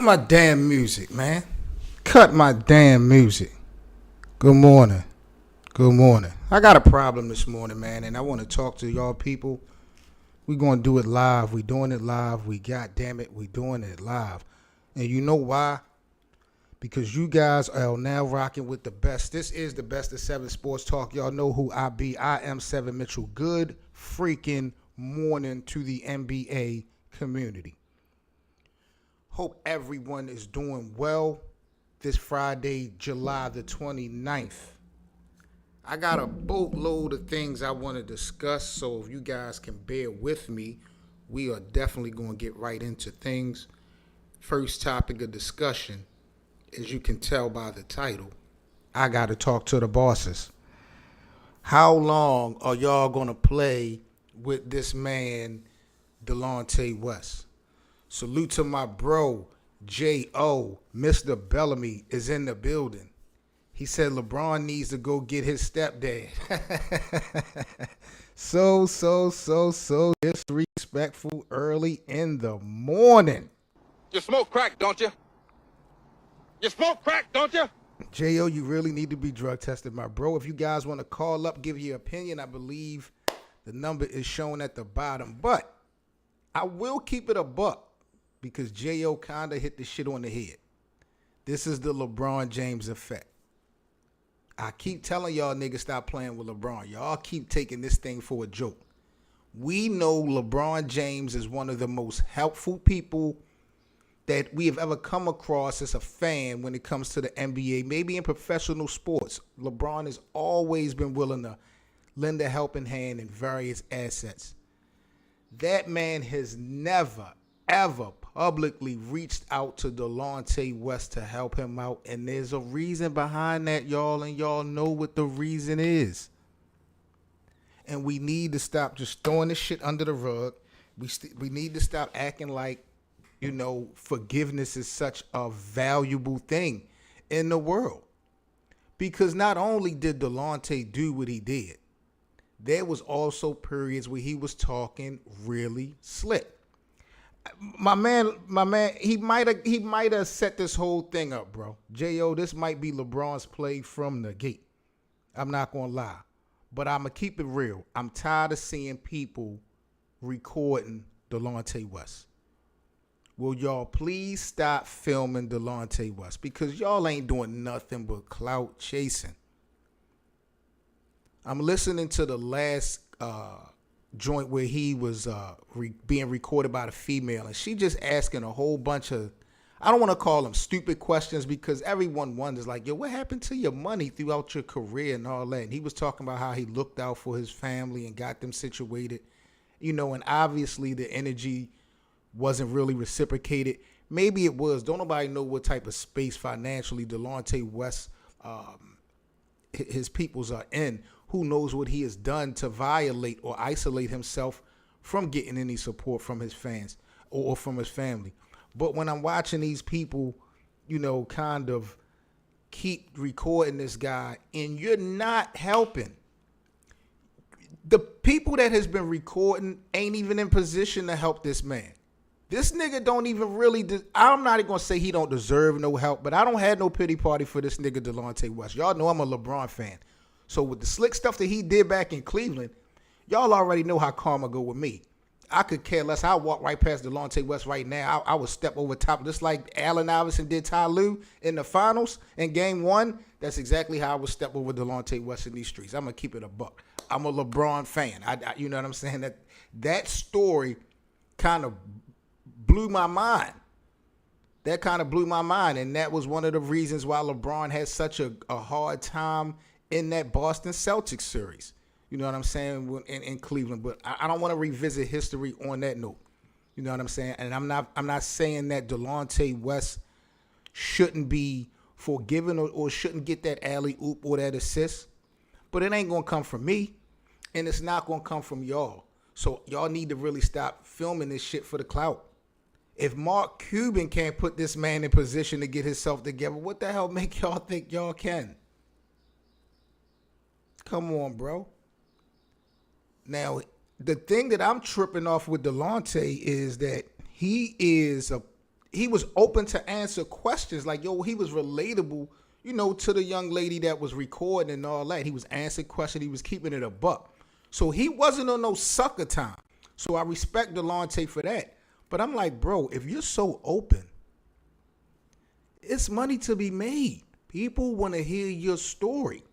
Cut my damn music, man. Cut my damn music. Good morning. Good morning. I got a problem this morning, man, and I want to talk to y'all people. We going to do it live. We doing it live. We goddamn it, we doing it live. And you know why? Because you guys are now rocking with the best. This is the best of 7 Sports Talk. Y'all know who I be. I am 7 Mitchell. Good freaking morning to the NBA community. Hope everyone is doing well this Friday, July the 29th. I got a boatload of things I want to discuss, so if you guys can bear with me, we are definitely going to get right into things. First topic of discussion, as you can tell by the title, I got to talk to the bosses. How long are y'all going to play with this man, Delonte West? Salute to my bro, J.O. Mr. Bellamy is in the building. He said LeBron needs to go get his stepdad. So disrespectful early in the morning. You smoke crack, don't you? You smoke crack, don't you? J.O., you really need to be drug tested, my bro. If you guys want to call up, give your opinion, I believe the number is shown at the bottom. But I will keep it a buck because J.O. kind of hit the shit on the head. This is the LeBron James effect. I keep telling y'all niggas stop playing with LeBron. Y'all keep taking this thing for a joke. We know LeBron James is one of the most helpful people that we have ever come across as a fan when it comes to the NBA, maybe in professional sports. LeBron has always been willing to lend a helping hand in various assets. That man has never, ever publicly reached out to Delonte West to help him out, and there's a reason behind that, y'all, and y'all know what the reason is. And we need to stop just throwing this shit under the rug. We need to stop acting like, you know, forgiveness is such a valuable thing in the world. Because not only did Delonte do what he did, there was also periods where he was talking really slick. My man, he might have set this whole thing up, bro. J.O., this might be LeBron's play from the gate. I'm not going to lie. But I'm going to keep it real. I'm tired of seeing people recording Delonte West. Will y'all please stop filming Delonte West? Because y'all ain't doing nothing but clout chasing. I'm listening to the last joint where he was being recorded by the female, and she just asking a whole bunch of, I don't want to call them stupid questions, because everyone wonders, like, yo, what happened to your money throughout your career and all that? And he was talking about how he looked out for his family and got them situated, you know, and obviously the energy wasn't really reciprocated. Maybe it was. Don't nobody know what type of space financially Delonte West, his peoples are in. Who knows what he has done to violate or isolate himself from getting any support from his fans or from his family. But when I'm watching these people, you know, kind of keep recording this guy, and you're not helping. The people that has been recording ain't even in position to help this man. This nigga don't even really, I'm not even going to say he don't deserve no help, but I don't have no pity party for this nigga Delonte West. Y'all know I'm a LeBron fan. So with the slick stuff that he did back in Cleveland, y'all already know how karma go with me. I could care less. I'll walk right past Delonte West right now. I would step over top, just like Allen Iverson did Ty Lue in the finals in game 1. That's exactly how I would step over Delonte West in these streets. I'm going to keep it a buck. I'm a LeBron fan. You know what I'm saying? That story kind of blew my mind. That kind of blew my mind, and that was one of the reasons why LeBron had such a hard time in that Boston Celtics series. You know what I'm saying, in Cleveland. But I don't want to revisit history on that note. You know what I'm saying? And I'm not saying that Delonte West shouldn't be forgiven or shouldn't get that alley-oop or that assist. But it ain't going to come from me, and it's not going to come from y'all. So y'all need to really stop filming this shit for the clout. If Mark Cuban can't put this man in position to get himself together, what the hell make y'all think y'all can? Come on, bro. Now, the thing that I'm tripping off with Delonte is that he is he was open to answer questions. Like, yo, he was relatable, to the young lady that was recording and all that. He was answering questions. He was keeping it a buck. So he wasn't on no sucker time. So I respect Delonte for that. But I'm like, bro, if you're so open, it's money to be made. People want to hear your story.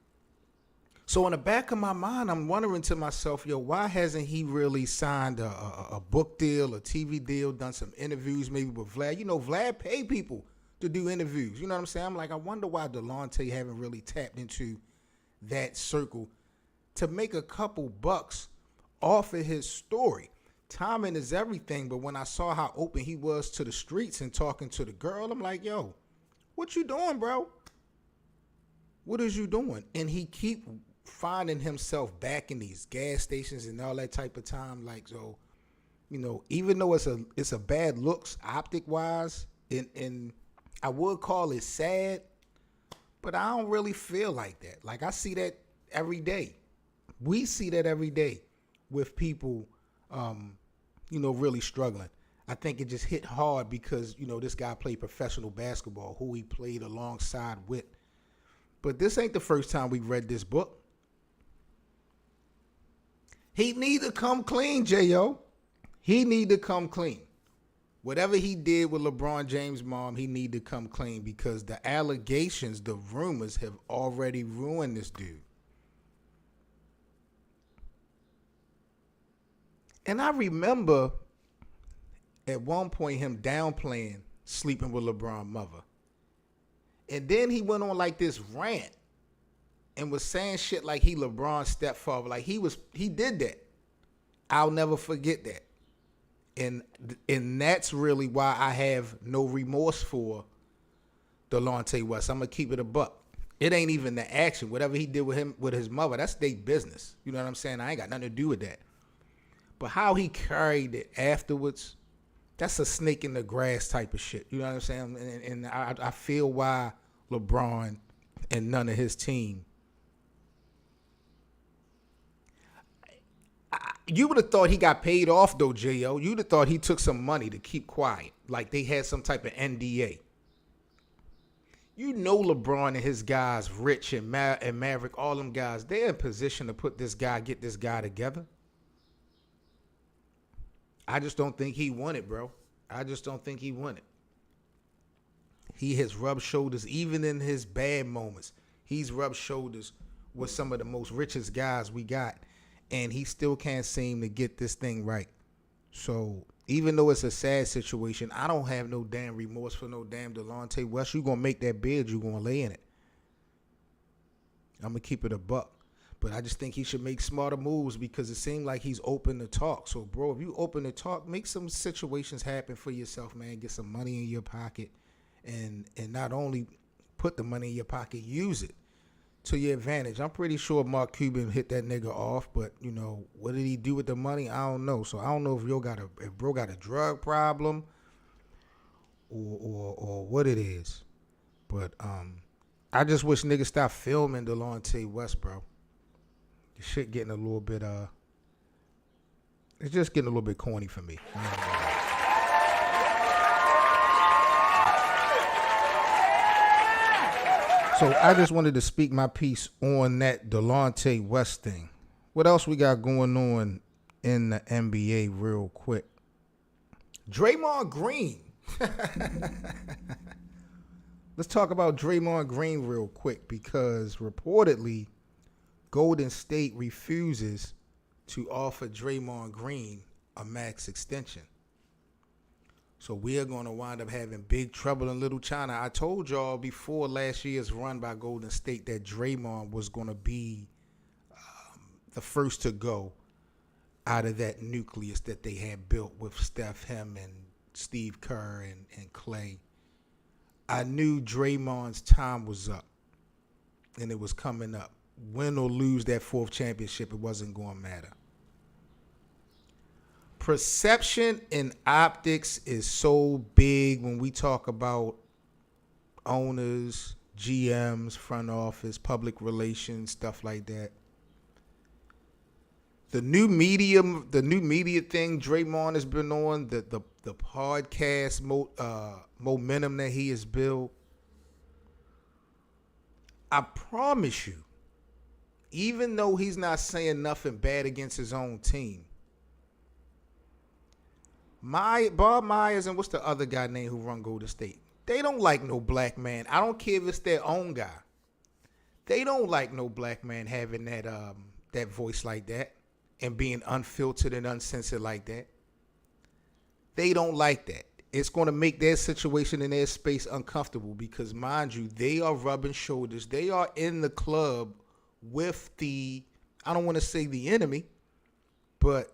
So in the back of my mind, I'm wondering to myself, yo, why hasn't he really signed a book deal, a TV deal, done some interviews maybe with Vlad? Vlad paid people to do interviews. You know what I'm saying? I'm like, I wonder why Delonte haven't really tapped into that circle to make a couple bucks off of his story. Timing is everything, but when I saw how open he was to the streets and talking to the girl, I'm like, yo, what you doing, bro? What is you doing? And he keep finding himself back in these gas stations and all that type of time. Like, so, even though it's a bad looks optic wise, and I would call it sad, but I don't really feel like that. Like, I see that every day. We see that every day with people, really struggling. I think it just hit hard because, this guy played professional basketball, who he played alongside with. But this ain't the first time we read this book. He need to come clean, J.O. He need to come clean. Whatever he did with LeBron James' mom, he need to come clean because the allegations, the rumors have already ruined this dude. And I remember at one point him downplaying sleeping with LeBron's mother. And then he went on like this rant and was saying shit like he LeBron's stepfather. Like he did that. I'll never forget that. And that's really why I have no remorse for Delonte West. I'm going to keep it a buck. It ain't even the action. Whatever he did with his mother, that's their business. You know what I'm saying? I ain't got nothing to do with that. But how he carried it afterwards, that's a snake in the grass type of shit. You know what I'm saying? And I feel why LeBron and none of his team. You would have thought he got paid off, though, J.O. You would have thought he took some money to keep quiet. Like they had some type of NDA. LeBron and his guys, Rich and Maverick, all them guys, they're in position to get this guy together. I just don't think he won it, bro. I just don't think he won it. He has rubbed shoulders, even in his bad moments. He's rubbed shoulders with some of the most richest guys we got, and he still can't seem to get this thing right. So even though it's a sad situation, I don't have no damn remorse for no damn Delonte West. You gonna make that bed, you gonna lay in it. I'm gonna keep it a buck. But I just think he should make smarter moves because it seemed like he's open to talk. So, bro, if you open to talk, make some situations happen for yourself, man. Get some money in your pocket. And not only put the money in your pocket, use it to your advantage. I'm pretty sure Mark Cuban hit that nigga off. But, what did he do with the money? I don't know. So, I don't know if bro got a drug problem or what it is. But I just wish niggas stop filming Delonte West, bro. The shit getting a little bit, it's just getting a little bit corny for me. So I just wanted to speak my piece on that Delonte West thing. What else we got going on in the NBA real quick? Draymond Green. Let's talk about Draymond Green real quick because reportedly Golden State refuses to offer Draymond Green a max extension. So we are going to wind up having big trouble in Little China. I told y'all before last year's run by Golden State that Draymond was going to be the first to go out of that nucleus that they had built with Steph, him, and Steve Kerr and Clay. I knew Draymond's time was up and it was coming up. Win or lose that fourth championship, it wasn't going to matter. Perception and optics is so big when we talk about owners, GMs, front office, public relations, stuff like that. the new medium, the new media thing Draymond has been on, the podcast momentum that he has built. I promise you, even though he's not saying nothing bad against his own team, Bob Myers and what's the other guy named who run Golden State? They don't like no black man. I don't care if it's their own guy. They don't like no black man having that voice like that and being unfiltered and uncensored like that. They don't like that. It's going to make their situation in their space uncomfortable because, mind you, they are rubbing shoulders. They are in the club with the, I don't want to say the enemy, but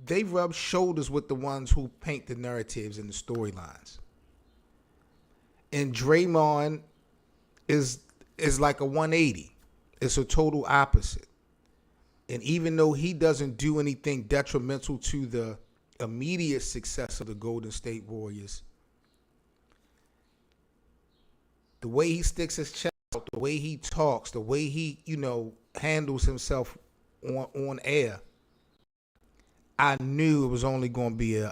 they rub shoulders with the ones who paint the narratives and the storylines. And Draymond is like a 180. It's a total opposite. And even though he doesn't do anything detrimental to the immediate success of the Golden State Warriors, the way he sticks his chest out, the way he talks, the way he, handles himself on air, I knew it was only going to be an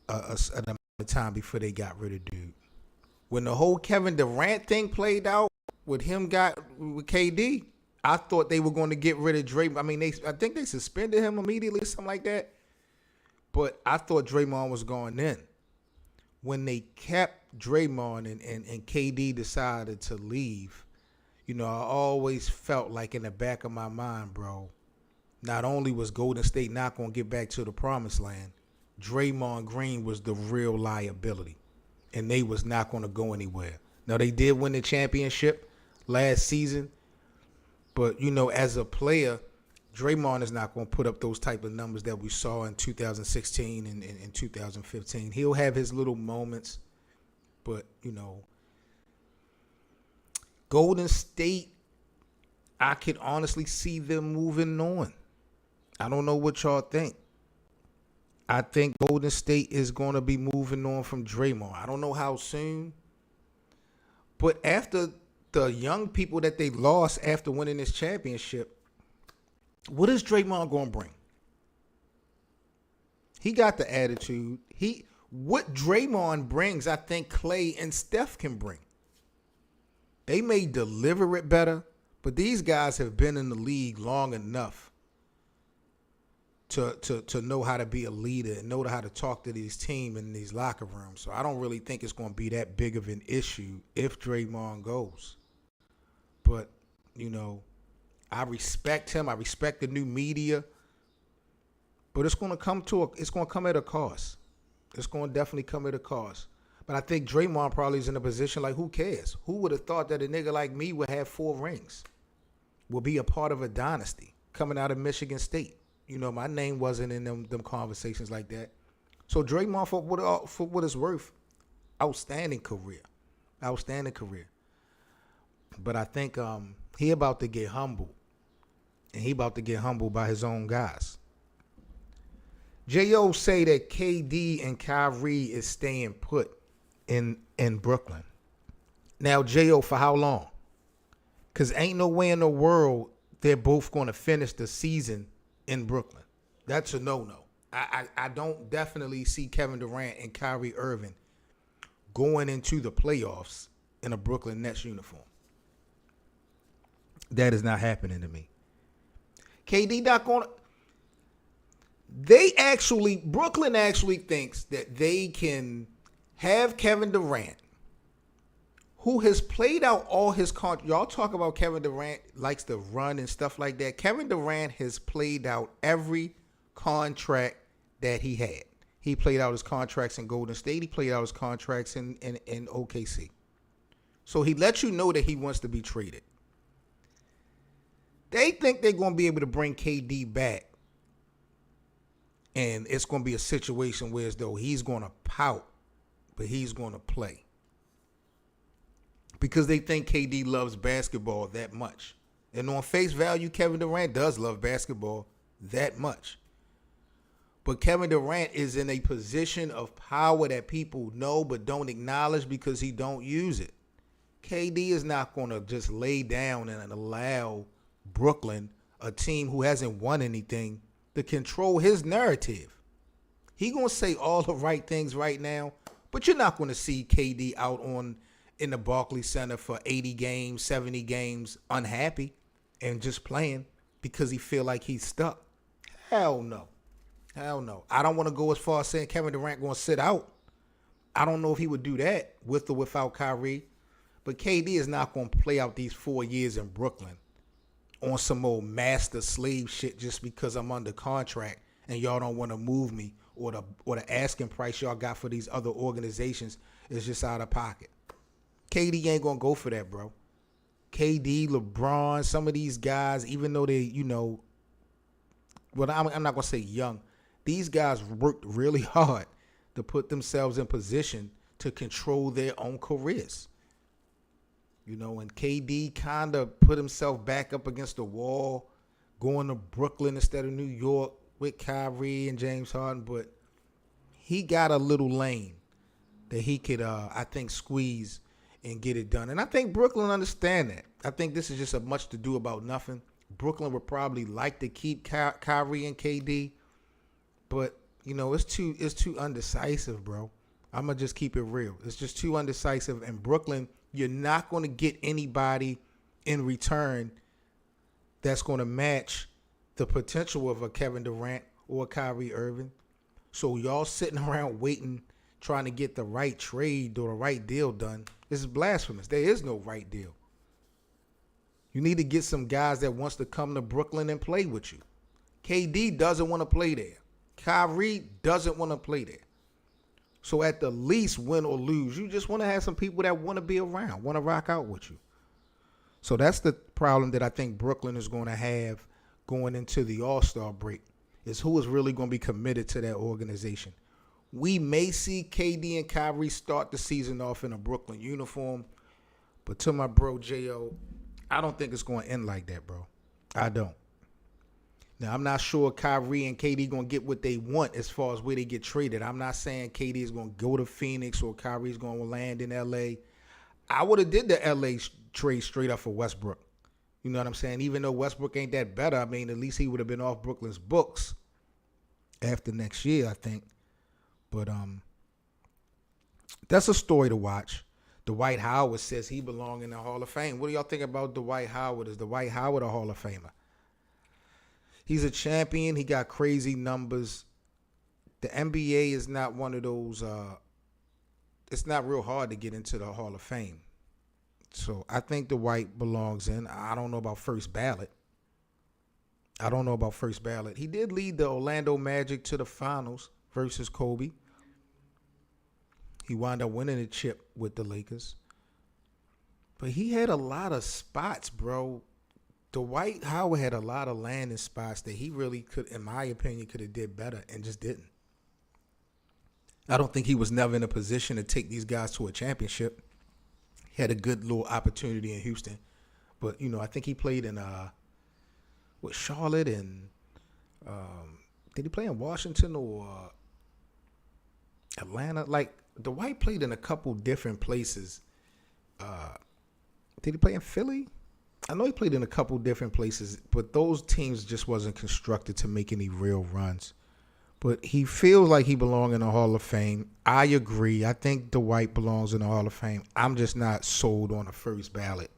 amount of time before they got rid of dude. When the whole Kevin Durant thing played out with KD, I thought they were going to get rid of Draymond. I mean, I think they suspended him immediately, something like that. But I thought Draymond was going in. When they kept Draymond and KD decided to leave, I always felt like in the back of my mind, bro, not only was Golden State not going to get back to the promised land, Draymond Green was the real liability, and they was not going to go anywhere. Now, they did win the championship last season, but, as a player, Draymond is not going to put up those type of numbers that we saw in 2016 and 2015. He'll have his little moments, but, Golden State, I could honestly see them moving on. I don't know what y'all think. I think Golden State is going to be moving on from Draymond. I don't know how soon. But after the young people that they lost after winning this championship, what is Draymond going to bring? He got the attitude. What Draymond brings, I think Clay and Steph can bring. They may deliver it better, but these guys have been in the league long enough to know how to be a leader and know how to talk to these teams in these locker rooms. So I don't really think it's going to be that big of an issue if Draymond goes. But, I respect him. I respect the new media. But it's going to come at a cost. It's going to definitely come at a cost. But I think Draymond probably is in a position like, who cares? Who would have thought that a nigga like me would have 4 rings, would be a part of a dynasty coming out of Michigan State? My name wasn't in them conversations like that. So Draymond, for what it's worth, outstanding career. But I think he about to get humbled. And he about to get humbled by his own guys. J.O. say that KD and Kyrie is staying put in Brooklyn. Now, J.O., for how long? Because ain't no way in the world they're both going to finish the season in Brooklyn. That's a no-no. I don't definitely see Kevin Durant and Kyrie Irving going into the playoffs in a Brooklyn Nets uniform. That is not happening to me. KD not going to... Brooklyn actually thinks that they can have Kevin Durant, who has played out all his contracts. Y'all talk about Kevin Durant likes to run and stuff like that. Kevin Durant has played out every contract that he had. He played out his contracts in Golden State. He played out his contracts in OKC. So he lets you know that he wants to be traded. They think they're going to be able to bring KD back. And it's going to be a situation where as though he's going to pout, but he's going to play. Because they think KD loves basketball that much. And on face value, Kevin Durant does love basketball that much. But Kevin Durant is in a position of power that people know but don't acknowledge because he don't use it. KD is not going to just lay down and allow Brooklyn a team who hasn't won anything to control his narrative. He gonna say all the right things right now, but you're not gonna see KD out in the Barclays Center for 80 games, 70 games, unhappy and just playing because he feel like he's stuck. Hell no. Hell no. I don't want to go as far as saying Kevin Durant gonna sit out. I don't know if he would do that with or without Kyrie. But KD is not going to play out these 4 years in Brooklyn on some old master slave shit just because I'm under contract and y'all don't want to move me or the asking price y'all got for these other organizations is just out of pocket. KD ain't going to go for that, bro. KD, LeBron, some of these guys, even though they, well, I'm not going to say young. These guys worked really hard to put themselves in position to control their own careers. And KD kind of put himself back up against the wall, going to Brooklyn instead of New York with Kyrie and James Harden. But he got a little lane that he could, I think, squeeze and get it done. And I think Brooklyn understand that. I think this is just a much to do about nothing. Brooklyn would probably like to keep Kyrie and KD, but it's too undecisive, bro. I'm gonna just keep it real. It's just too undecisive. And Brooklyn, you're not going to get anybody in return that's going to match the potential of a Kevin Durant or a Kyrie Irving. So y'all sitting around waiting, trying to get the right trade or the right deal done. This is blasphemous. There is no right deal. You need to get some guys that wants to come to Brooklyn and play with you. KD doesn't want to play there. Kyrie doesn't want to play there. So at the least, win or lose, you just want to have some people that want to be around, want to rock out with you. So that's the problem that I think Brooklyn is going to have going into the All-Star break, is who is really going to be committed to that organization. We may see KD and Kyrie start the season off in a Brooklyn uniform, but to my bro, J.O., I don't think it's going to end like that, bro. I don't. Now, I'm not sure Kyrie and KD going to get what they want as far as where they get traded. I'm not saying KD is going to go to Phoenix or Kyrie is going to land in L.A. I would have did the L.A. trade straight up for Westbrook. You know what I'm saying? Even though Westbrook ain't that better, I mean, at least he would have been off Brooklyn's books after next year, I think. But that's a story to watch. Dwight Howard says he belongs in the Hall of Fame. What do y'all think about Dwight Howard? Is Dwight Howard a Hall of Famer? He's a champion. He got crazy numbers. The NBA is not one of those, it's not real hard to get into the Hall of Fame. So I think Dwight belongs in. I don't know about first ballot. He did lead the Orlando Magic to the finals versus Kobe. He wound up winning the chip with the Lakers. But he had a lot of spots, bro. Dwight Howard had a lot of landing spots that he really could, in my opinion, could have did better and just didn't. I don't think he was never in a position to take these guys to a championship. He had a good little opportunity in Houston. But, I think he played in Charlotte and did he play in Washington or Atlanta? Like, Dwight played in a couple different places. Did he play in Philly? I know he played in a couple different places, but those teams just wasn't constructed to make any real runs. But he feels like he belongs in the Hall of Fame. I agree. I think Dwight belongs in the Hall of Fame. I'm just not sold on a first ballot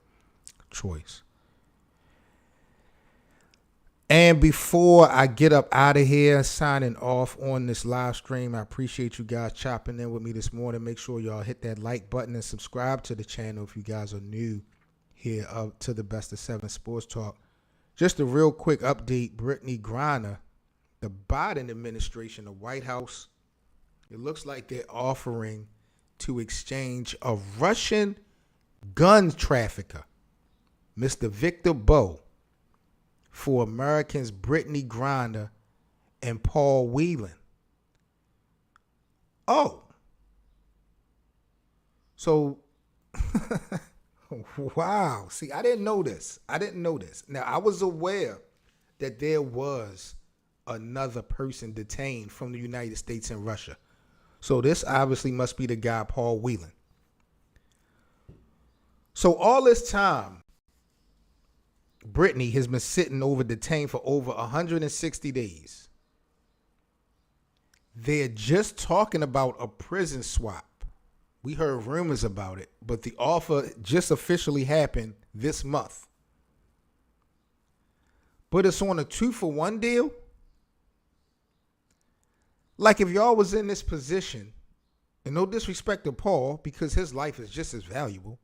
choice. And before I get up out of here, signing off on this live stream, I appreciate you guys chopping in with me this morning. Make sure y'all hit that like button and subscribe to the channel if you guys are new here up to the Best of 7 Sports Talk. Just a real quick update. Brittney Griner, the Biden administration, the White House, it looks like they're offering to exchange a Russian gun trafficker, Mr. Victor Bowe, for Americans Brittney Griner and Paul Whelan. Oh. So, wow. See, I didn't know this. Now, I was aware that there was another person detained from the United States and Russia. So this obviously must be the guy, Paul Whelan. So all this time, Brittney has been sitting detained for over 160 days. They're just talking about a prison swap. We heard rumors about it, but the offer just officially happened this month. But it's on a 2-for-1 deal. Like if y'all was in this position, and no disrespect to Paul, because his life is just as valuable,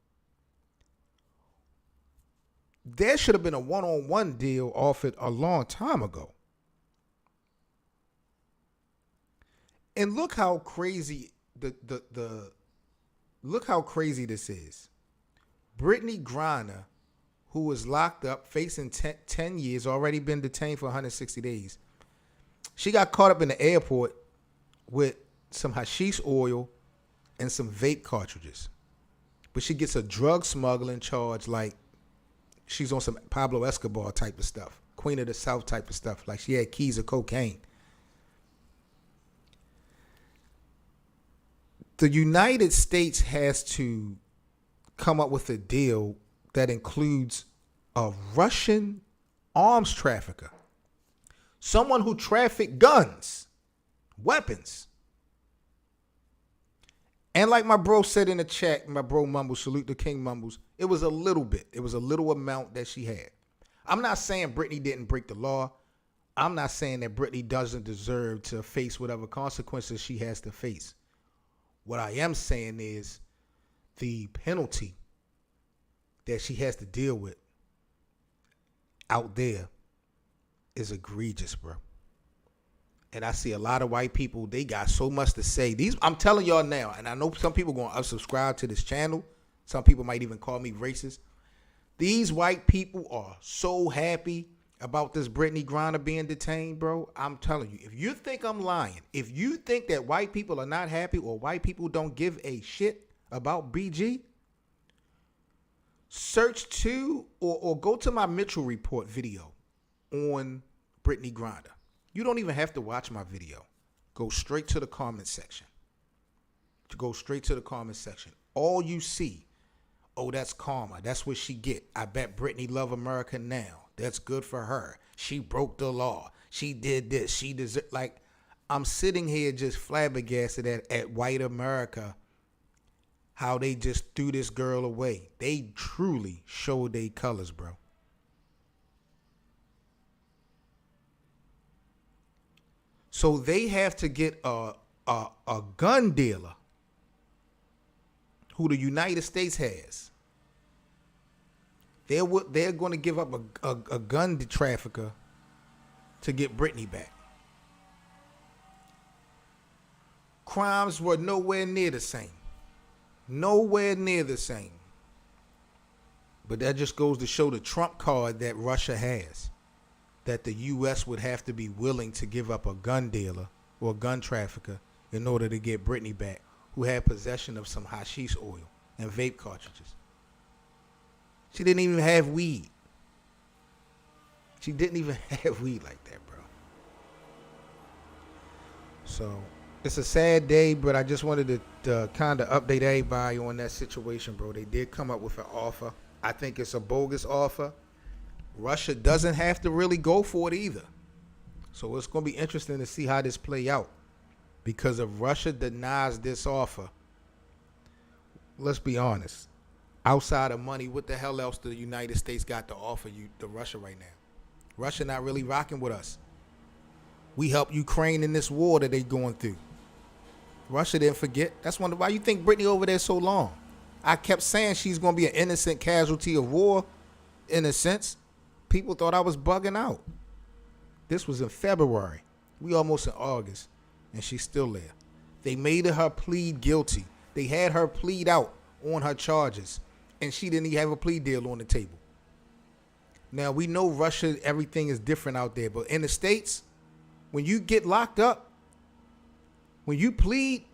there should have been a one-on-one deal offered a long time ago. And look how crazy look how crazy this is. Brittney Griner, who was locked up facing 10 years, already been detained for 160 days. She got caught up in the airport with some hashish oil and some vape cartridges. But she gets a drug smuggling charge like she's on some Pablo Escobar type of stuff. Queen of the South type of stuff. Like she had keys of cocaine. The United States has to come up with a deal that includes a Russian arms trafficker. Someone who trafficked guns, weapons. And like my bro said in the chat, my bro Mumbles, salute the King Mumbles, it was a little bit. It was a little amount that she had. I'm not saying Brittney didn't break the law. I'm not saying that Brittney doesn't deserve to face whatever consequences she has to face. What I am saying is the penalty that she has to deal with out there is egregious, bro. And I see a lot of white people, they got so much to say. I'm telling y'all now, and I know some people going to unsubscribe to this channel. Some people might even call me racist. These white people are so happy about this Brittney Griner being detained, bro. I'm telling you, if you think I'm lying, if you think that white people are not happy or white people don't give a shit about BG, search to or go to my Mitchell Report video on Brittney Griner. You don't even have to watch my video. Go straight to the comment section. Go straight to the comment section. All you see, oh, that's karma. That's what she get. I bet Brittney love America now. That's good for her. She broke the law. She did this. She deserved. Like, I'm sitting here just flabbergasted at white America, how they just threw this girl away. They truly showed their colors, bro. So they have to get a gun dealer who the United States has. They're going to give up a gun trafficker to get Brittney back. Crimes were nowhere near the same. Nowhere near the same. But that just goes to show the trump card that Russia has. That the U.S. would have to be willing to give up a gun dealer or a gun trafficker in order to get Brittney back, who had possession of some hashish oil and vape cartridges. She didn't even have weed. She didn't even have weed like that, bro. So it's a sad day, but I just wanted to kind of update everybody on that situation, bro. They did come up with an offer. I think it's a bogus offer. Russia doesn't have to really go for it either. So it's going to be interesting to see how this play out. Because if Russia denies this offer, let's be honest. Outside of money, what the hell else do the United States got to offer you to Russia right now? Russia not really rocking with us. We help Ukraine in this war that they going through. Russia didn't forget. That's why you think Brittney over there so long. I kept saying she's going to be an innocent casualty of war, in a sense. People thought I was bugging out. This was in February. We almost in August, and she's still there. They made her plead guilty. They had her plead out on her charges, and she didn't even have a plea deal on the table. Now, we know Russia, everything is different out there, but in the States, when you get locked up, when you plead,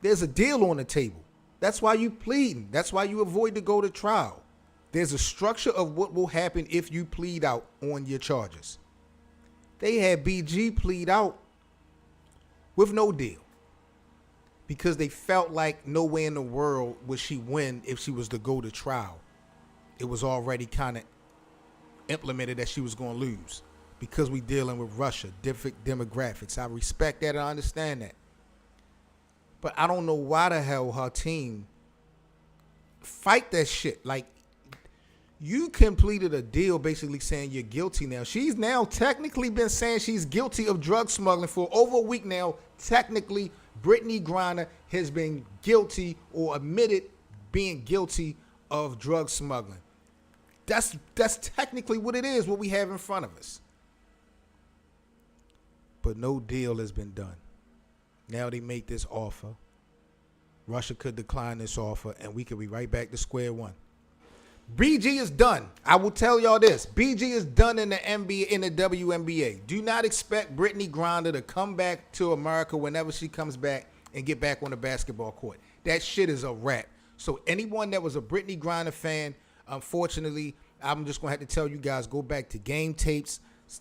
there's a deal on the table. That's why you pleading. That's why you avoid to go to trial. There's a structure of what will happen if you plead out on your charges. They had BG plead out with no deal because they felt like nowhere in the world would she win if she was to go to trial. It was already kind of implemented that she was going to lose because we dealing with Russia, different demographics. I respect that and I understand that. But I don't know why the hell her team fight that shit. Like, you completed a deal basically saying you're guilty now. She's now technically been saying she's guilty of drug smuggling for over a week now. Technically, Brittney Griner has been guilty or admitted being guilty of drug smuggling. That's technically what it is, what we have in front of us. But no deal has been done. Now they make this offer. Russia could decline this offer, and we could be right back to square one. BG is done. I will tell y'all this. BG is done in the NBA, in the WNBA. Do not expect Brittney Griner to come back to America whenever she comes back and get back on the basketball court. That shit is a wrap. So anyone that was a Brittney Griner fan, unfortunately, I'm just going to have to tell you guys, go back to game tapes,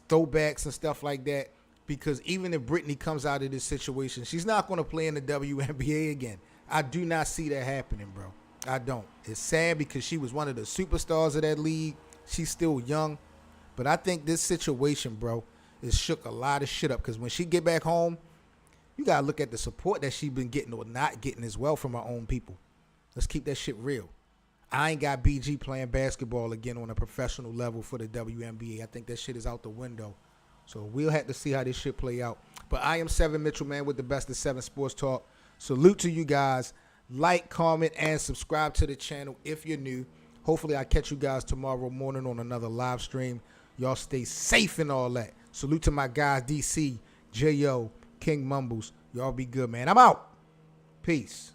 throwbacks and stuff like that. Because even if Brittney comes out of this situation, she's not going to play in the WNBA again. I do not see that happening, bro. I don't. It's sad because she was one of the superstars of that league. She's still young. But I think this situation, bro, has shook a lot of shit up. Because when she get back home, you got to look at the support that she's been getting or not getting as well from her own people. Let's keep that shit real. I ain't got BG playing basketball again on a professional level for the WNBA. I think that shit is out the window. So we'll have to see how this shit play out. But I am Seven Mitchell, man, with the best of 7 Sports Talk. Salute to you guys. Like, comment, and subscribe to the channel if you're new. Hopefully I catch you guys tomorrow morning on another live stream. Y'all stay safe and all that. Salute to my guys, DC, J.O., King Mumbles. Y'all be good, man. I'm out. Peace.